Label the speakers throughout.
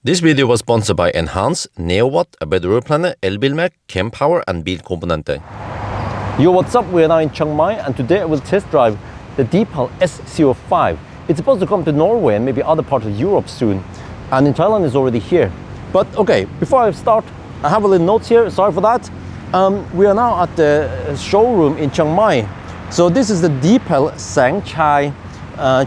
Speaker 1: This video was sponsored by Enhance, Neowatt, A Better Road Planner, Elbilmek, Kempower and Bilkomponenter.
Speaker 2: Yo, what's up? We are now in Chiang Mai and today I will test drive the Deepal S05. It's supposed to come to Norway and maybe other parts of Europe soon. And in Thailand it's already here. But okay, before I start, I have a little note here, sorry for that. We are now at the showroom in Chiang Mai. So this is the Deepal Sang Chai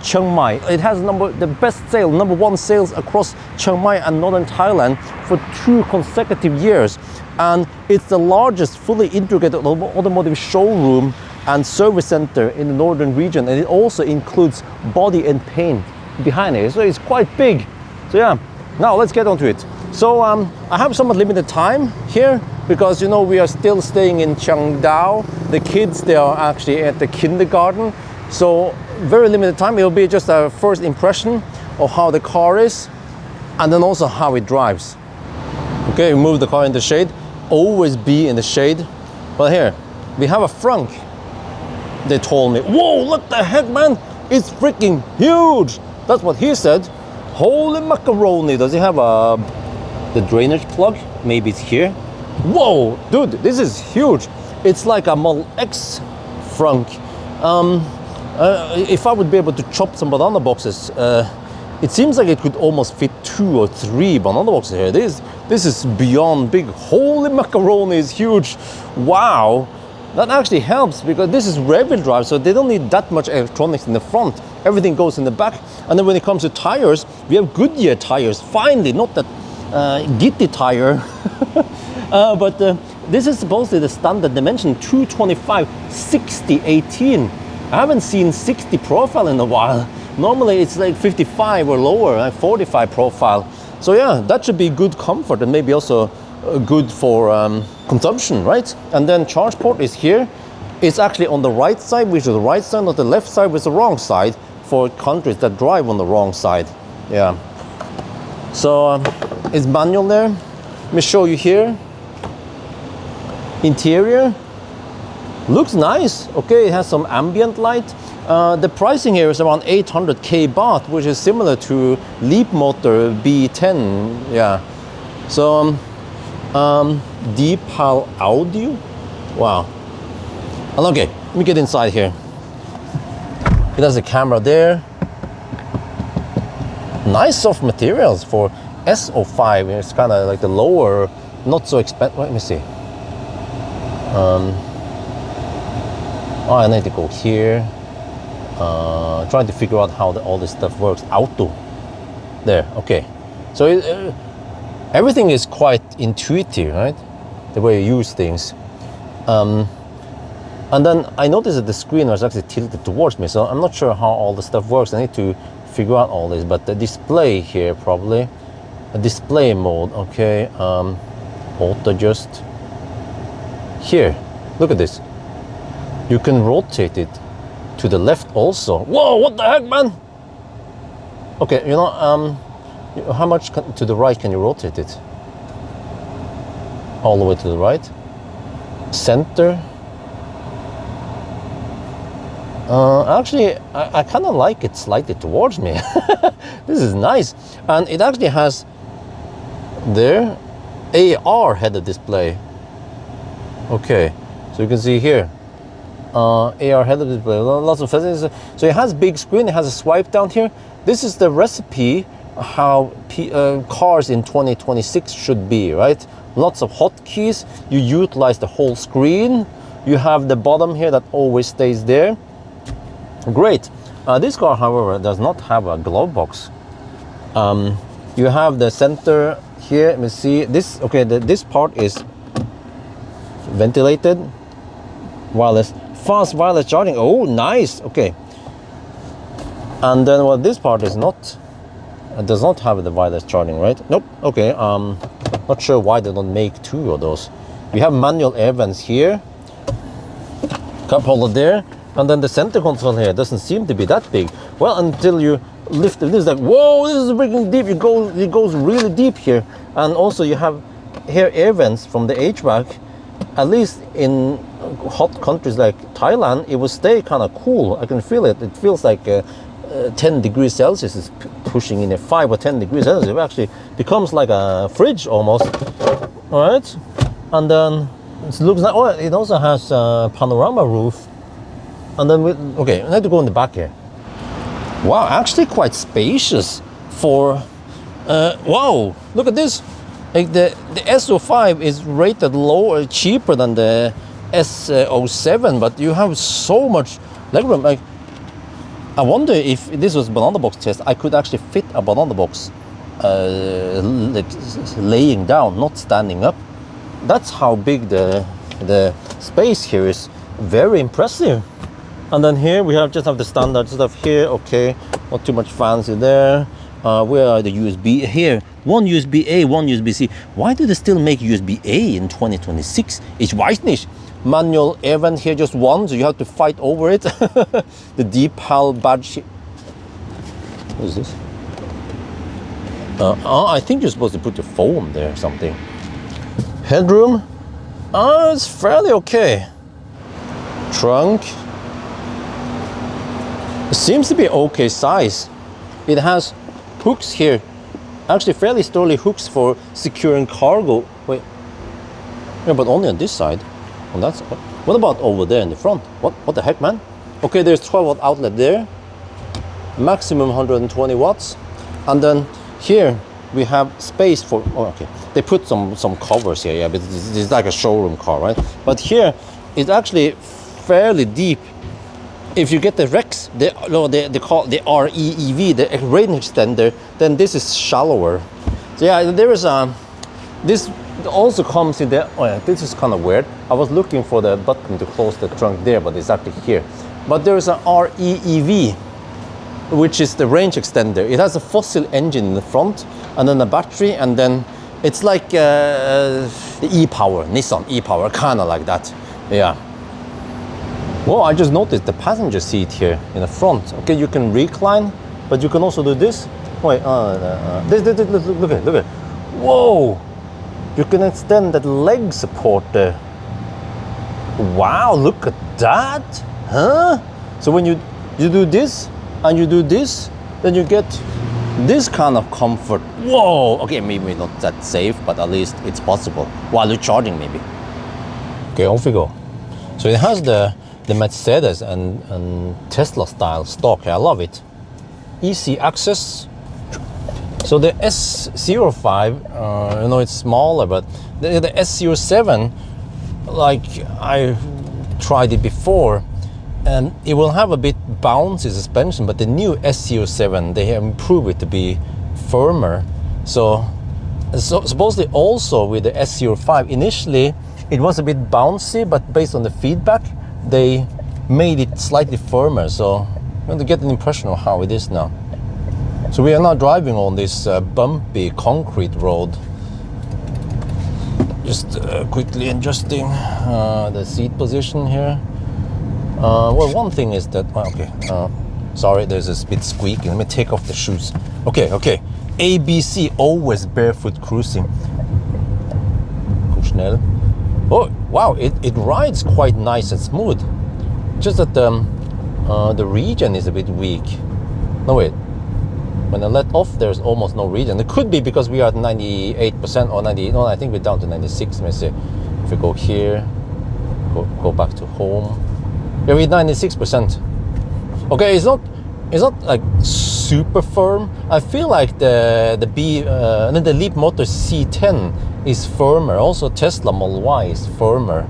Speaker 2: Chiang Mai. It has the best sale, #1 sales across Chiang Mai and northern Thailand for 2 consecutive years. And it's the largest fully integrated automotive showroom and service center in the northern region. And it also includes body and paint behind it. So it's quite big. So yeah, now let's get on to it. So I have somewhat limited time here because, you know, we are still staying in Chiang Dao. The kids, they are actually at the kindergarten. So very limited time. It will be just a first impression of how the car is and then also how it drives. Okay, we move the car in the shade. Always be in the shade. But here, we have a frunk. They told me, whoa, what the heck, man? It's freaking huge. That's what he said. Holy macaroni. Does it have the drainage plug? Maybe it's here. Whoa, dude, this is huge. It's like a Model X frunk. If I would be able to chop some banana boxes, it seems like it could almost fit 2 or 3 banana boxes here. This is beyond big. Holy macaroni is huge. Wow. That actually helps because this is rear-wheel drive, so they don't need that much electronics in the front. Everything goes in the back. And then when it comes to tires, we have Goodyear tires. Finally, not that Gitty tire. But this is supposedly the standard dimension, 225, 60, 18. I haven't seen 60 profile in a while. Normally it's like 55 or lower, like 45 profile. So yeah, that should be good comfort and maybe also good for consumption, right? And then charge port is here. It's actually on the right side, which is the right side, not the left side, which is the wrong side for countries that drive on the wrong side. Yeah. So it's manual there. Let me show you here. Interior. Looks nice. Okay, it has some ambient light. The pricing here is around 800k baht, which is similar to Leapmotor B10. Yeah. So Deepal audio. Wow. And okay, let me get inside here. It has a camera there. Nice soft materials for S05. It's kind of like the lower, not so expensive. Let me see. Oh, I need to go here. Trying to figure out how all this stuff works. Auto. There, okay. So everything is quite intuitive, right? The way you use things. And then I noticed that the screen was actually tilted towards me, so I'm not sure how all the stuff works. I need to figure out all this, but the display here probably. A display mode, okay. Auto adjust. Here, look at this. You can rotate it to the left also. Whoa, what the heck, man? Okay, you know, how much to the right can you rotate it? All the way to the right. Center. Actually, I kind of like it slightly towards me. This is nice. And it actually has there AR header display. Okay, so you can see here. AR header display, lots of facilities. So it has big screen, it has a swipe down here. This is the recipe how cars in 2026 should be, right? Lots of hotkeys, you utilize the whole screen. You have the bottom here that always stays there. Great. This car, however, does not have a glove box. You have the center here, let me see. This, okay, this part is ventilated, wireless. Fast wireless charging. Oh, nice. Okay. And then well, this part is not. It does not have the wireless charging, right? Nope. Okay. Not sure why they don't make 2 of those. We have manual air vents here. Cup holder there, and then the center console here doesn't seem to be that big. Well, until you lift it, this is like, whoa, this is freaking deep. It goes really deep here, and also you have here air vents from the HVAC. At least in hot countries like Thailand, it will stay kind of cool. I can feel it. It feels like 10 degrees Celsius is pushing in a 5 or 10 degrees Celsius, it actually becomes like a fridge almost. All right, and then it looks like, oh, it also has a panorama roof. And then okay, I have to go in the back here. Wow, actually quite spacious for, wow, look at this. Like the S05 is rated lower, cheaper than the S07, but you have so much legroom. Like, I wonder if this was banana box test, I could actually fit a banana box like laying down, not standing up. That's how big the space here is. Very impressive. And then here we just have the standard stuff here. Okay, not too much fancy there. Where are the USB? Here, one USB A, one USB C. Why do they still make USB A in 2026? Ich weiß nicht. Manual air vent here, just one, so you have to fight over it. The Deepal badge. What is this? I think you're supposed to put the foam there or something. Headroom. It's fairly okay. Trunk. It seems to be okay size. It has hooks here. Actually fairly sturdy hooks for securing cargo. Wait. Yeah, but only on this side. On that side. What about over there in the front? What the heck, man? Okay, there's 12-watt outlet there. Maximum 120 watts. And then here we have space for, oh, okay. They put some covers here, yeah, but it's like a showroom car, right? But here it's actually fairly deep. If you get the Rex, they call the REEV, the range extender, then this is shallower. So yeah, there is this also comes in the, oh yeah, this is kind of weird. I was looking for the button to close the trunk there, but it's actually here. But there is an REEV, which is the range extender. It has a fossil engine in the front, and then a battery, and then it's like the e-Power, Nissan e-Power, kind of like that. Yeah. Well, I just noticed the passenger seat here in the front. Okay, you can recline, but you can also do this. Wait, look at it. Whoa! You can extend that leg support there. Wow, look at that! Huh? So when you do this, and you do this, then you get this kind of comfort. Whoa! Okay, maybe not that safe, but at least it's possible. While you're charging, maybe. Okay, off we go. So it has the Mercedes and Tesla style stock. I love it. Easy access. So the S05, you know, it's smaller, but the S07, like I tried it before, and it will have a bit bouncy suspension, but the new S07, they have improved it to be firmer. So supposedly also with the S05, initially it was a bit bouncy, but based on the feedback, they made it slightly firmer. So I'm going to get an impression of how it is now. So we are now driving on this bumpy concrete road. Just quickly adjusting the seat position here. Well, one thing is that, okay, sorry, there's a bit squeaking. Let me take off the shoes. Okay. ABC, always barefoot cruising. Go schnell. Oh, wow, it rides quite nice and smooth. Just that the regen is a bit weak. No, wait. When I let off, there's almost no regen. It could be because we are at 98% or 90. No, I think we're down to 96. Let me see. If we go here, go back to home. Yeah, we're 96%. Okay, it's not like super firm. I feel like the Leap Motor C10 is firmer. Also, Tesla Model Y is firmer.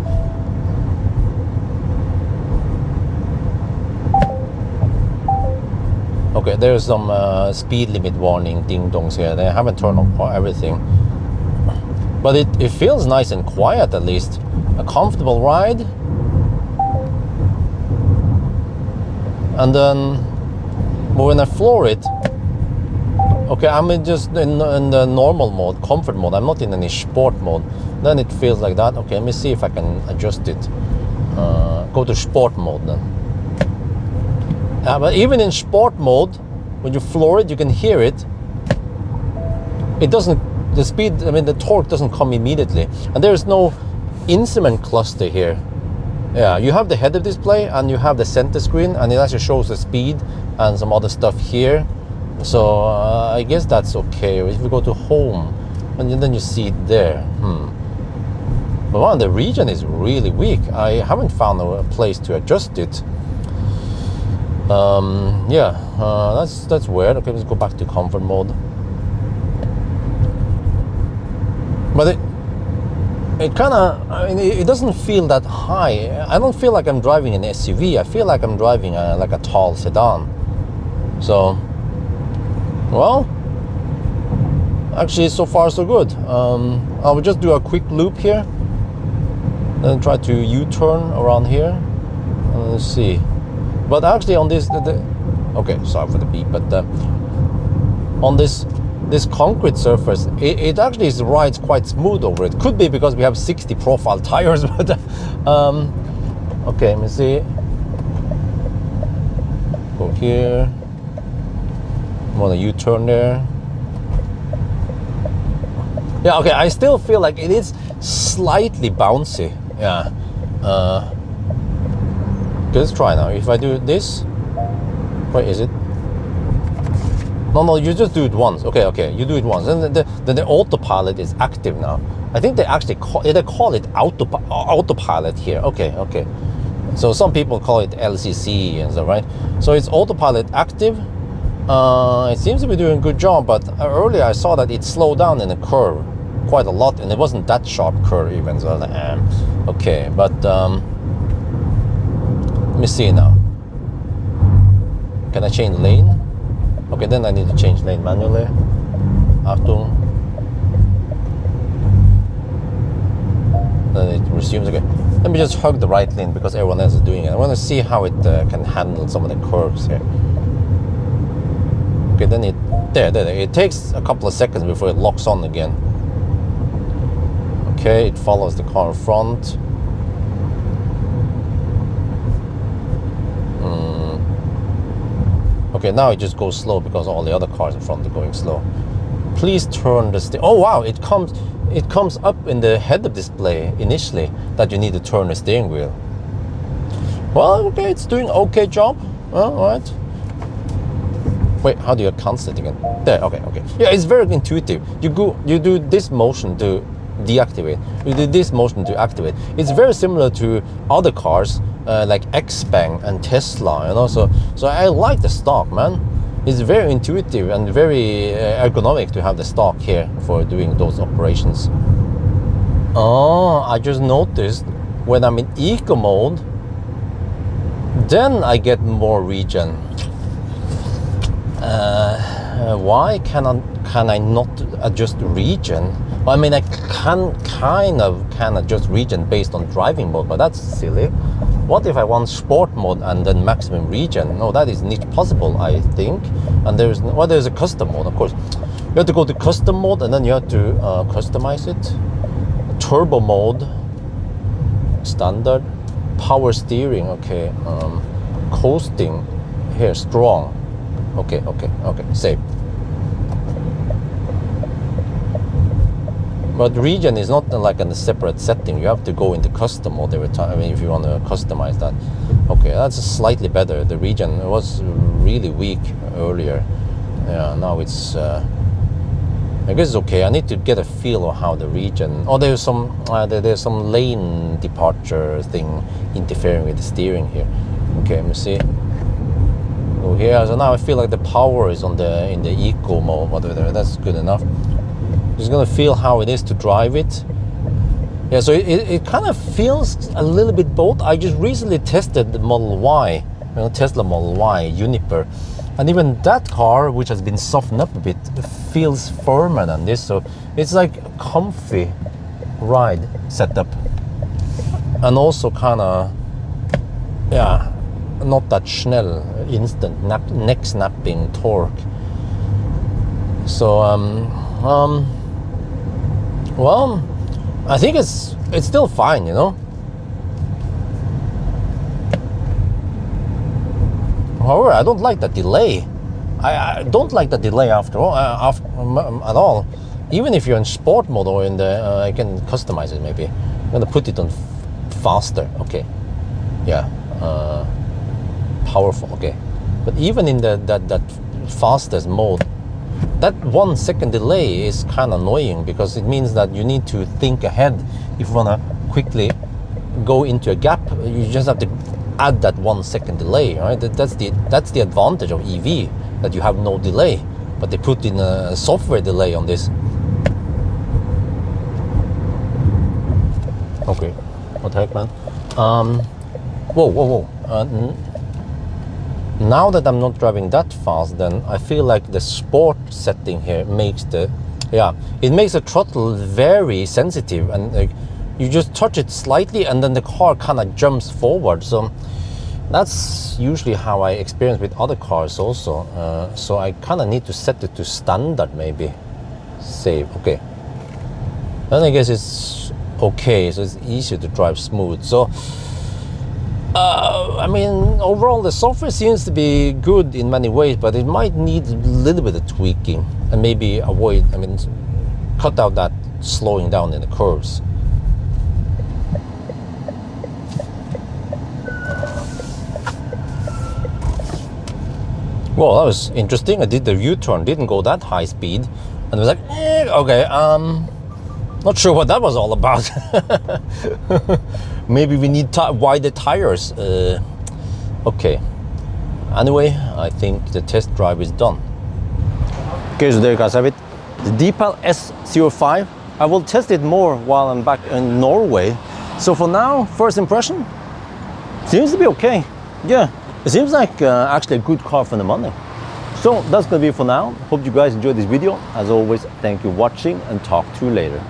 Speaker 2: Okay, there's some speed limit warning ding-dongs here. They haven't turned on everything. But it feels nice and quiet at least. A comfortable ride. And then when I floor it, okay, I'm just in the normal mode, comfort mode. I'm not in any sport mode. Then it feels like that. Okay, let me see if I can adjust it. Go to sport mode then. But even in sport mode, when you floor it, you can hear it. It doesn't, the speed, I mean, the torque doesn't come immediately. And there's no instrument cluster here.
Speaker 1: Yeah, you have the head-up display and you have the center screen, and it actually shows the speed and some other stuff here. So I guess that's okay. If we go to home, and then you see it there. But wow, the region is really weak. I haven't found a place to adjust it. Yeah, that's weird. Okay, let's go back to comfort mode. But it kind of, I mean, it doesn't feel that high. I don't feel like I'm driving an SUV. I feel like I'm driving like a tall sedan. So, well, actually so far so good. I will just do a quick loop here, then try to U-turn around here. Let's see. But actually on this, okay, sorry for the beep, but on this concrete surface, it actually rides quite smooth over it. Could be because we have 60 profile tires, but okay, let me see. Go here. I'm gonna U-turn there. Yeah, okay, I still feel like it is slightly bouncy. Yeah. Okay, let's try now. If I do this, where is it? No, you just do it once. Okay, you do it once. And then the autopilot is active now. I think they actually call it autopilot here. Okay. So some people call it LCC and so, right? So it's autopilot active. It seems to be doing a good job, but earlier I saw that it slowed down in the curve quite a lot, and it wasn't that sharp curve even. So, okay, but let me see now. Can I change lane? Okay, then I need to change lane manually. Achtung. Then it resumes again. Let me just hug the right lane because everyone else is doing it. I want to see how it can handle some of the curves here. Okay, then there. It takes a couple of seconds before it locks on again. Okay, it follows the car in front. Okay, now it just goes slow because all the other cars in front are going slow. Please turn the steering. Oh wow, it comes up in the head-up display initially that you need to turn the steering wheel. Well, okay, it's doing okay job. All right. Wait, how do you cancel it again? There. Okay. Yeah, it's very intuitive. You do this motion to deactivate. You do this motion to activate. It's very similar to other cars. Like Xpeng and Tesla, you know, so I like the stock, man. It's very intuitive and very ergonomic to have the stock here for doing those operations. Oh, I just noticed when I'm in eco mode, then I get more regen. Why can I not adjust regen? Well, I mean, I can adjust regen based on driving mode, but that's silly. What if I want sport mode and then maximum regen? No, that is not possible, I think. And there's a custom mode, of course. You have to go to custom mode and then you have to customize it. Turbo mode, standard, power steering. Okay, coasting here, strong. Okay, save. But regen is not like in a separate setting. You have to go into custom mode every time. I mean, if you want to customize that. Okay, that's slightly better. The regen was really weak earlier. Yeah, now it's. I guess it's okay. I need to get a feel of how the regen. Oh, there's some lane departure thing interfering with the steering here. Okay, let me see. Go here. So now I feel like the power is in the eco mode. Whatever. That's good enough. Just gonna feel how it is to drive it. Yeah, so it kind of feels a little bit both. I just recently tested the Model Y, Tesla Model Y, Juniper, and even that car, which has been softened up a bit, feels firmer than this. So it's like a comfy ride setup, and also kind of, yeah, not that schnell, instant neck snapping torque. So well, I think it's still fine, you know. However, I don't like the delay. I don't like the delay at all. Even if you're in sport mode or in the, I can customize it maybe. I'm gonna put it on faster. Okay, yeah, powerful. Okay, but even in that fastest mode, that 1 second delay is kind of annoying, because it means that you need to think ahead. If you want to quickly go into a gap, you just have to add that 1 second delay, right? That's the advantage of EV, that you have no delay, but they put in a software delay on this. Okay, what the heck, man? Whoa. Now that I'm not driving that fast, then I feel like the sport setting here makes it makes the throttle very sensitive, and you just touch it slightly and then the car kind of jumps forward. So that's usually how I experience with other cars also. So I kind of need to set it to standard, maybe. Save, okay. Then I guess it's okay, so it's easier to drive smooth. So I mean, overall the software seems to be good in many ways, but it might need a little bit of tweaking, and maybe cut out that slowing down in the curves. Well, that was interesting. I did the U-turn, didn't go that high speed, and it was like, okay, not sure what that was all about. Maybe we need wider tires. Okay. Anyway, I think the test drive is done. Okay, so there you guys have it. The Deepal S05. I will test it more while I'm back in Norway. So for now, first impression, seems to be okay. Yeah, it seems like actually a good car for the money. So that's gonna be it for now. Hope you guys enjoyed this video. As always, thank you for watching, and talk to you later.